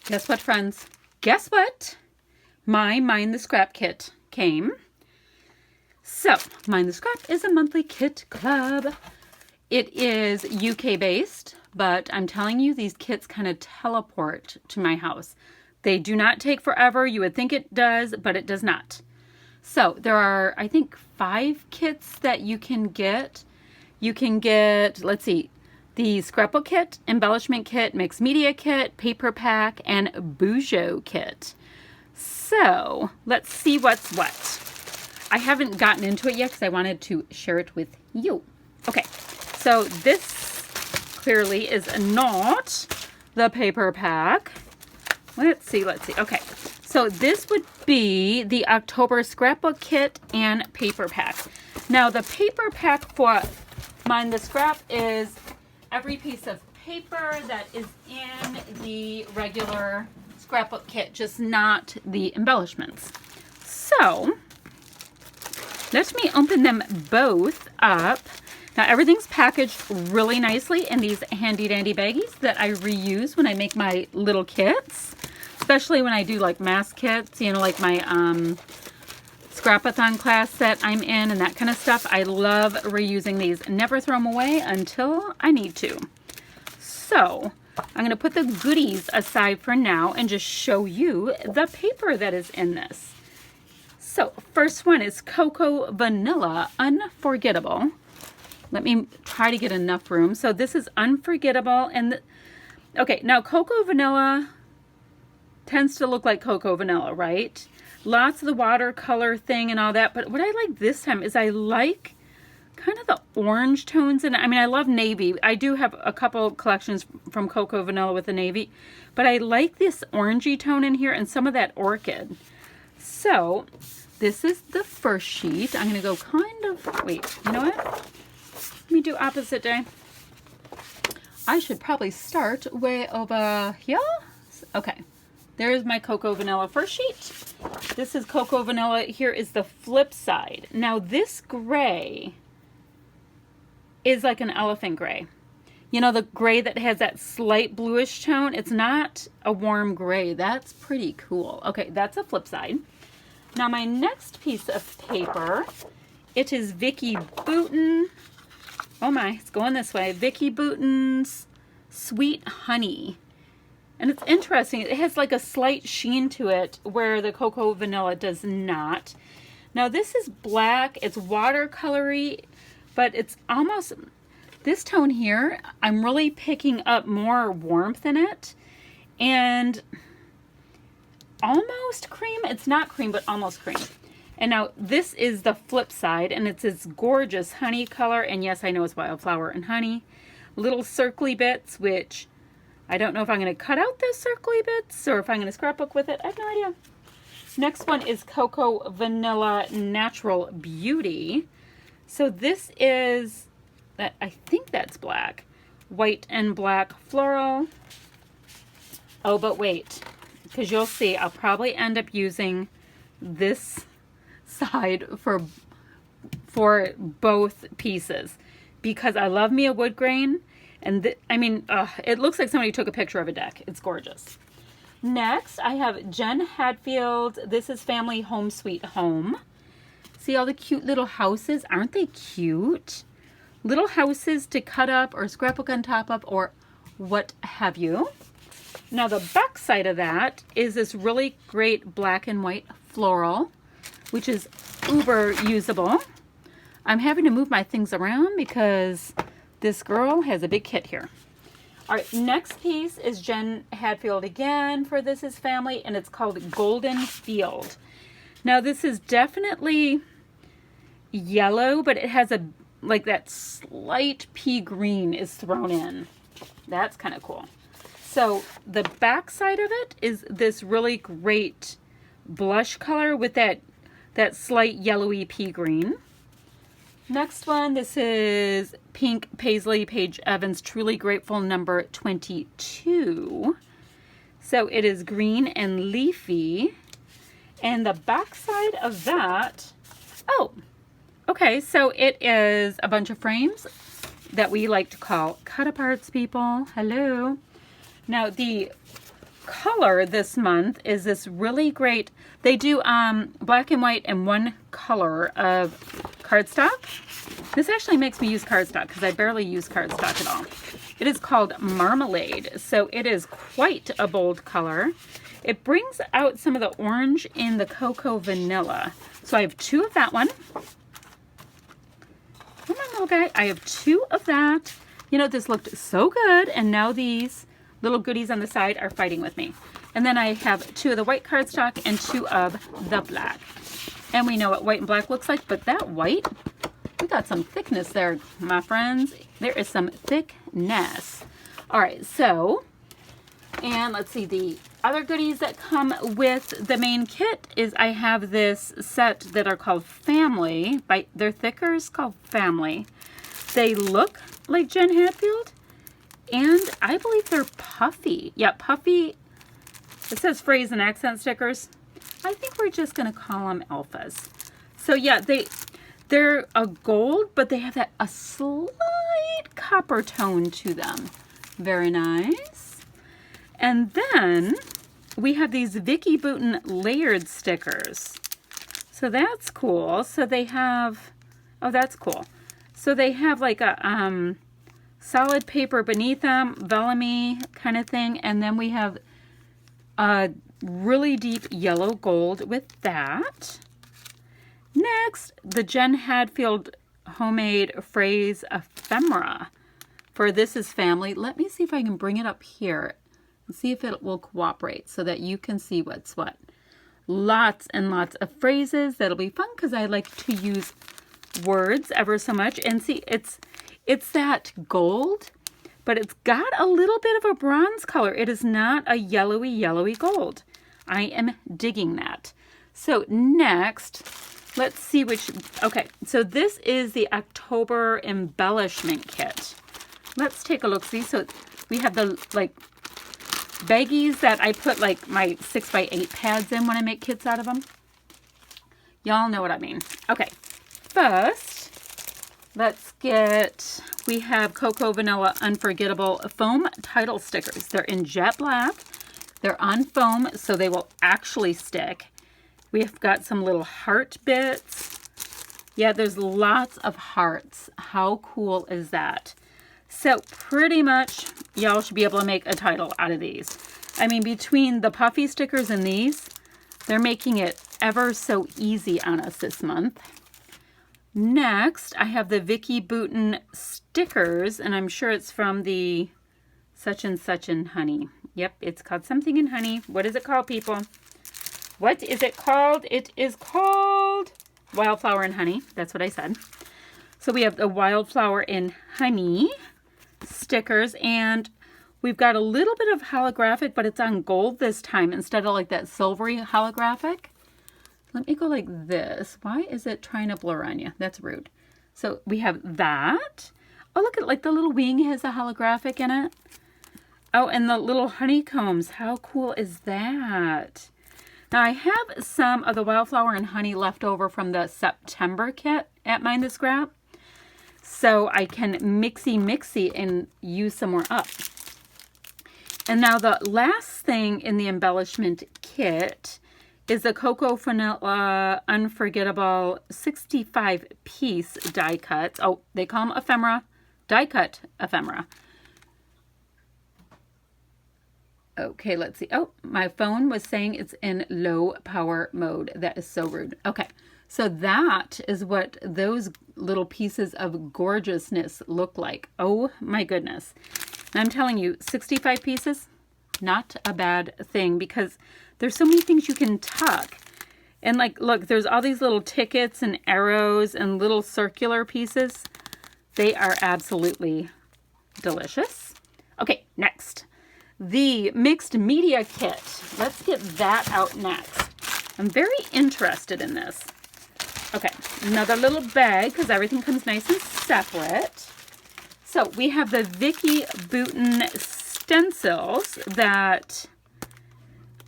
Guess what, friends? Guess what? My Mind the Scrap kit came. So, Mind the Scrap is a monthly kit club. It is UK based, but I'm telling you, these kits kind of teleport to my house. They do not take forever. You would think it does, but it does not. So, there are, I think, 5 kits that you can get. You can get, let's see, the scrapbook kit, embellishment kit, mixed media kit, paper pack, and Bujo kit. So let's see what's what. I haven't gotten into it yet because I wanted to share it with you. Okay, so this clearly is not the paper pack. Let's see. Okay, so this would be the October scrapbook kit and paper pack. Now the paper pack for Mind the Scrap is every piece of paper that is in the regular scrapbook kit, just not the embellishments. So let me open them both up. Now everything's packaged really nicely in these handy dandy baggies that I reuse when I make my little kits, especially when I do like mass kits, you know, like my Scrapathon class that I'm in and that kind of stuff. I love reusing these. Never throw them away until I need to. So I'm going to put the goodies aside for now and just show you the paper that is in this. So first one is Cocoa Vanilla Unforgettable. Let me try to get enough room. So this is Unforgettable. And okay, now Cocoa Vanilla tends to look like Cocoa Vanilla, right? Lots of the watercolor thing and all that. But what I like this time is I like kind of the orange tones. And I mean, I love navy. I do have a couple collections from Cocoa Vanilla with the navy. But I like this orangey tone in here and some of that orchid. So this is the first sheet. I'm going to go kind of, wait, you know what? Let me do opposite day. I should probably start way over here. Okay. There's my Cocoa Vanilla first sheet. This is Cocoa Vanilla. Here is the flip side. Now this gray is like an elephant gray. You know, the gray that has that slight bluish tone. It's not a warm gray. That's pretty cool. Okay, that's a flip side. Now my next piece of paper, it is Vicki Boutin. Oh my, it's going this way. Vicki Boutin's Sweet Honey. And it's interesting. It has like a slight sheen to it where the Cocoa Vanilla does not. Now this is black. It's watercolory, but it's almost, this tone here, I'm really picking up more warmth in it. And almost cream. It's not cream, but almost cream. And now this is the flip side, and it's this gorgeous honey color. And yes, I know it's wildflower and honey. Little circly bits, which I don't know if I'm going to cut out those circly bits or if I'm going to scrapbook with it. I have no idea. Next one is Cocoa Vanilla Natural Beauty. So this is, I think that's black. White and black floral. Oh, but wait. Because you'll see, I'll probably end up using this side for both pieces. Because I love me a wood grain. And I mean, it looks like somebody took a picture of a deck. It's gorgeous. Next, I have Jen Hadfield. This is Family Home Sweet Home. See all the cute little houses? Aren't they cute? Little houses to cut up or scrapbook on top of or what have you. Now the back side of that is this really great black and white floral, which is uber usable. I'm having to move my things around because this girl has a big kit here. All right, next piece is Jen Hadfield again for This Is Family, and it's called Golden Field. Now this is definitely yellow, but it has a, like that slight pea green is thrown in. That's kind of cool. So the back side of it is this really great blush color with that slight yellowy pea green. Next one, this is Pink Paisley Paige Evans Truly Grateful number 22. So it is green and leafy. And the back side of that, oh, okay, so it is a bunch of frames that we like to call cut aparts, people. Hello. Now the color this month is this really great, they do black and white and one color of cardstock. This actually makes me use cardstock because I barely use cardstock at all. It is called Marmalade, so it is quite a bold color. It brings out some of the orange in the cocoa vanilla. So I have 2 of that one. Come on, little guy. I have 2 of that. You know, this looked so good, and now these little goodies on the side are fighting with me. And then I have 2 of the white cardstock and 2 of the black. And we know what white and black looks like, but that white, we got some thickness there, my friends. There is some thickness. All right, so, and let's see, the other goodies that come with the main kit is I have this set that are called Family. They're thickers called Family. They look like Jen Hatfield, and I believe they're puffy. Yeah, puffy. It says phrase and accent stickers. I think we're just going to call them alphas. So yeah, they're a gold, but they have a slight copper tone to them. Very nice. And then we have these Vicky Bouton layered stickers. So that's cool. So they have, oh, that's cool. So they have like a solid paper beneath them, vellum-y kind of thing. And then we have a really deep yellow gold with that. Next, the Jen Hadfield homemade phrase ephemera for This Is Family. Let me see if I can bring it up here and see if it will cooperate so that you can see what's what. Lots and lots of phrases. That'll be fun because I like to use words ever so much. And see, it's that gold, but it's got a little bit of a bronze color. It is not a yellowy gold. I am digging that. So next, let's see which, okay, so this is the October embellishment kit. Let's take a look. See, so we have the like baggies that I put like my 6x8 pads in when I make kits out of them. Y'all know what I mean. Okay, first, let's get, we have Cocoa Vanilla Unforgettable foam title stickers. They're in jet black. They're on foam, so they will actually stick. We've got some little heart bits. Yeah, there's lots of hearts. How cool is that? So pretty much, y'all should be able to make a title out of these. I mean, between the puffy stickers and these, they're making it ever so easy on us this month. Next, I have the Vicky Bouton stickers, and I'm sure it's from the such and such in honey. Yep, it's called something in honey. What is it called, people? What is it called? It is called Wildflower and Honey. That's what I said. So we have the Wildflower and Honey stickers, and we've got a little bit of holographic, but it's on gold this time instead of like that silvery holographic. Let me go like this. Why is it trying to blur on you? That's rude. So we have that. Oh, look at like the little wing has a holographic in it. Oh, and the little honeycombs. How cool is that? Now I have some of the Wildflower and Honey left over from the September kit at Mind the Scrap. So I can mixy and use some more up. And now the last thing in the embellishment kit is the Cocoa Vanilla Unforgettable 65-piece die cuts. Oh, they call them ephemera. Die cut ephemera. Okay, let's see. Oh, my phone was saying it's in low power mode. That is so rude. Okay, so that is what those little pieces of gorgeousness look like. Oh my goodness. And I'm telling you, 65 pieces, not a bad thing because there's so many things you can tuck. And like, look, there's all these little tickets and arrows and little circular pieces. They are absolutely delicious. Okay, next. The mixed media kit. Let's get that out next. I'm very interested in this. Okay, another little bag because everything comes nice and separate. So we have the Vicky Bouton stencils that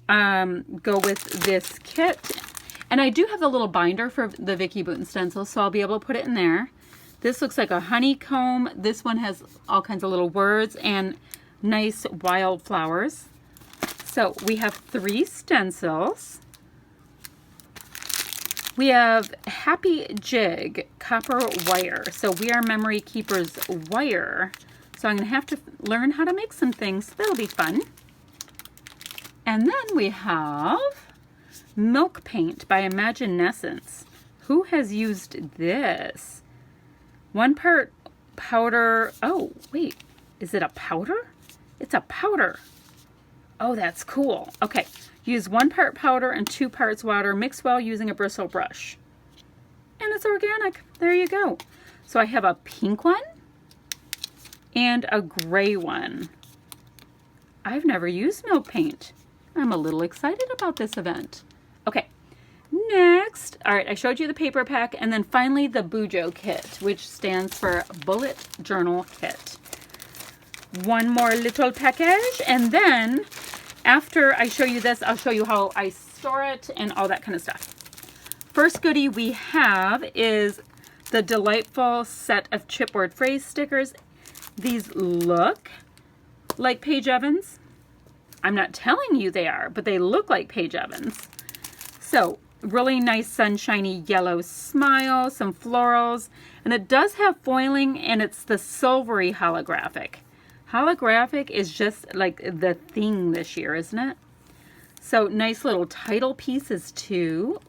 go with this kit. And I do have the little binder for the Vicky Bouton stencils, so I'll be able to put it in there. This looks like a honeycomb. This one has all kinds of little words and nice wildflowers. So we have 3 stencils. We have Happy Jig copper wire. So We Are Memory Keepers wire. So I'm going to have to learn how to make some things. That'll be fun. And then we have Milk Paint by Imaginescence. Who has used this? 1 part powder. Oh, wait. Is it a powder? It's a powder. Oh, that's cool. Okay. Use 1 part powder and 2 parts water. Mix well using a bristle brush. And it's organic. There you go. So I have a pink one and a gray one. I've never used milk paint. I'm a little excited about this event. Okay, next, all right, I showed you the paper pack, and then finally the Bujo kit, which stands for Bullet Journal Kit. 1 more little package, and then after I show you this, I'll show you how I store it and all that kind of stuff. First goodie we have is the delightful set of chipboard phrase stickers. These look like Paige Evans. I'm not telling you they are, but they look like Paige Evans. So, really nice sunshiny yellow smile, some florals, and it does have foiling, and it's the silvery holographic. Holographic is just like the thing this year, isn't it? So, nice little title pieces too.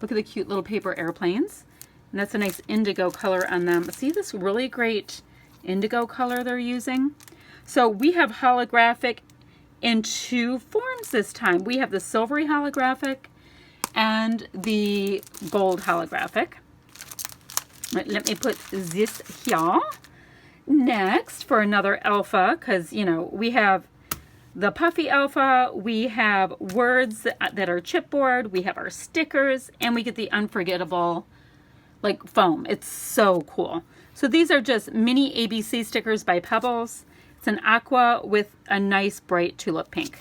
Look at the cute little paper airplanes. And that's a nice indigo color on them. See this really great indigo color they're using? So we have holographic in 2 forms this time. We have the silvery holographic and the gold holographic. Right, let me put this here. Next, for another alpha, because, you know, we have the puffy alpha, we have words that are chipboard, we have our stickers, and we get the unforgettable, like, foam. It's so cool. So these are just mini ABC stickers by Pebbles. It's an aqua with a nice bright tulip pink.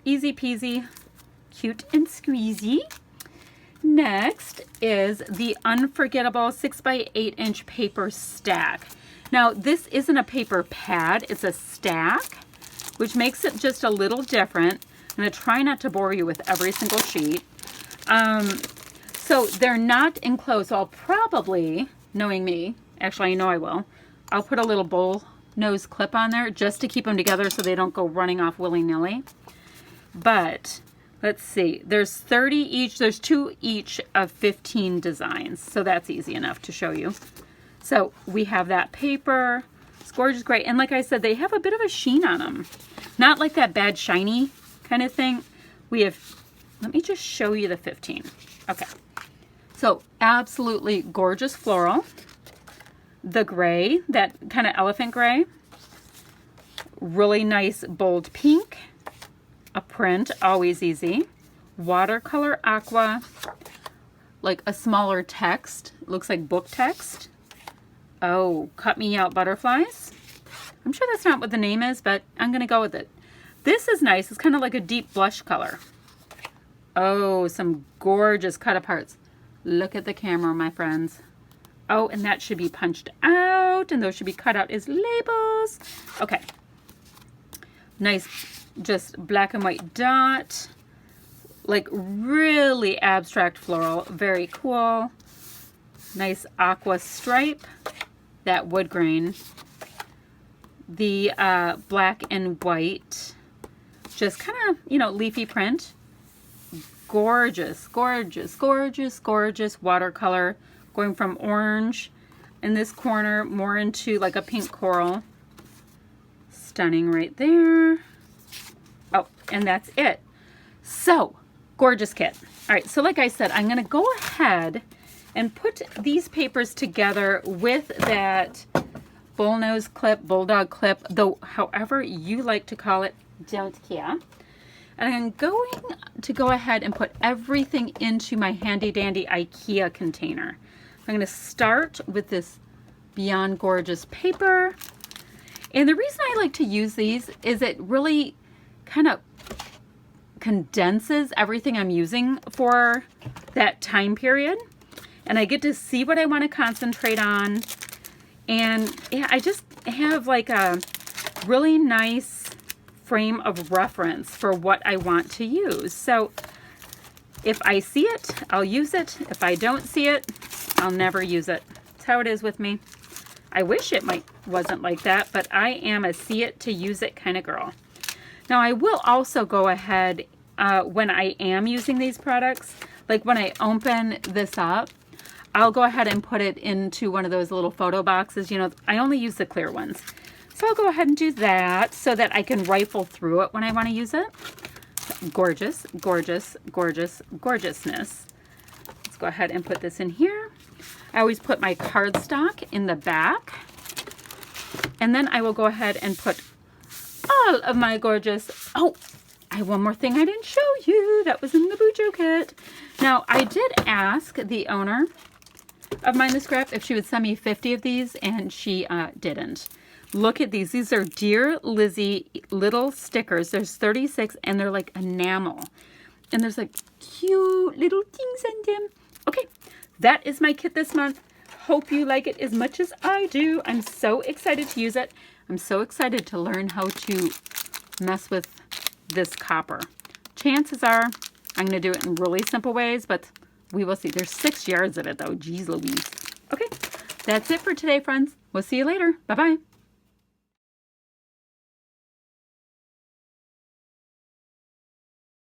Easy peasy, cute and squeezy. Next is the unforgettable 6x8" paper stack. Now this isn't a paper pad, it's a stack, which makes it just a little different. I'm going to try not to bore you with every single sheet. So they're not enclosed, so I'll probably, knowing me, actually I know I will, I'll put a little bowl nose clip on there just to keep them together so they don't go running off willy-nilly. But let's see, there's 30 each, there's 2 each of 15 designs, so that's easy enough to show you. So we have that paper, it's gorgeous, great, and like I said, they have a bit of a sheen on them. Not like that bad shiny kind of thing. We have, let me just show you the 15. Okay. So absolutely gorgeous floral. The gray, that kind of elephant gray. Really nice bold pink. A print, always easy. Watercolor aqua. Like a smaller text. Looks like book text. Oh, cut me out butterflies. I'm sure that's not what the name is, but I'm going to go with it. This is nice. It's kind of like a deep blush color. Oh, some gorgeous cut aparts. Look at the camera, my friends. Oh, and that should be punched out, and those should be cut out as labels. Okay. Nice, just black and white dot. Like really abstract floral. Very cool. Nice aqua stripe. That wood grain. The black and white. Just kind of, you know, leafy print. Gorgeous, gorgeous, gorgeous, gorgeous watercolor, going from orange in this corner more into like a pink coral. Stunning right there. Oh, and that's it. So, gorgeous kit. All right, so like I said, I'm going to go ahead and put these papers together with that bullnose clip, bulldog clip, though however you like to call it, don't care. And I'm going to go ahead and put everything into my handy dandy IKEA container. I'm going to start with this Beyond Gorgeous paper. And the reason I like to use these is it really kind of condenses everything I'm using for that time period. And I get to see what I want to concentrate on. And yeah, I just have like a really nice frame of reference for what I want to use. So if I see it, I'll use it. If I don't see it, I'll never use it. That's how it is with me. I wish it wasn't like that, but I am a see it to use it kind of girl. Now I will also go ahead when I am using these products, like when I open this up, I'll go ahead and put it into one of those little photo boxes. You know, I only use the clear ones. So I'll go ahead and do that so that I can rifle through it when I want to use it. Gorgeous, gorgeous, gorgeous, gorgeousness. Let's go ahead and put this in here. I always put my cardstock in the back. And then I will go ahead and put all of my gorgeous... Oh, I have one more thing I didn't show you. That was in the Bujo kit. Now, I did ask the owner of Mind the Scrap if she would send me 50 of these, and she didn't. Look at these. These are Dear Lizzie little stickers. There's 36, and they're like enamel. And there's like cute little things in them. Okay, that is my kit this month. Hope you like it as much as I do. I'm so excited to use it. I'm so excited to learn how to mess with this copper. Chances are I'm going to do it in really simple ways, but we will see. There's 6 yards of it though. Jeez Louise. Okay, that's it for today, friends. We'll see you later. Bye-bye.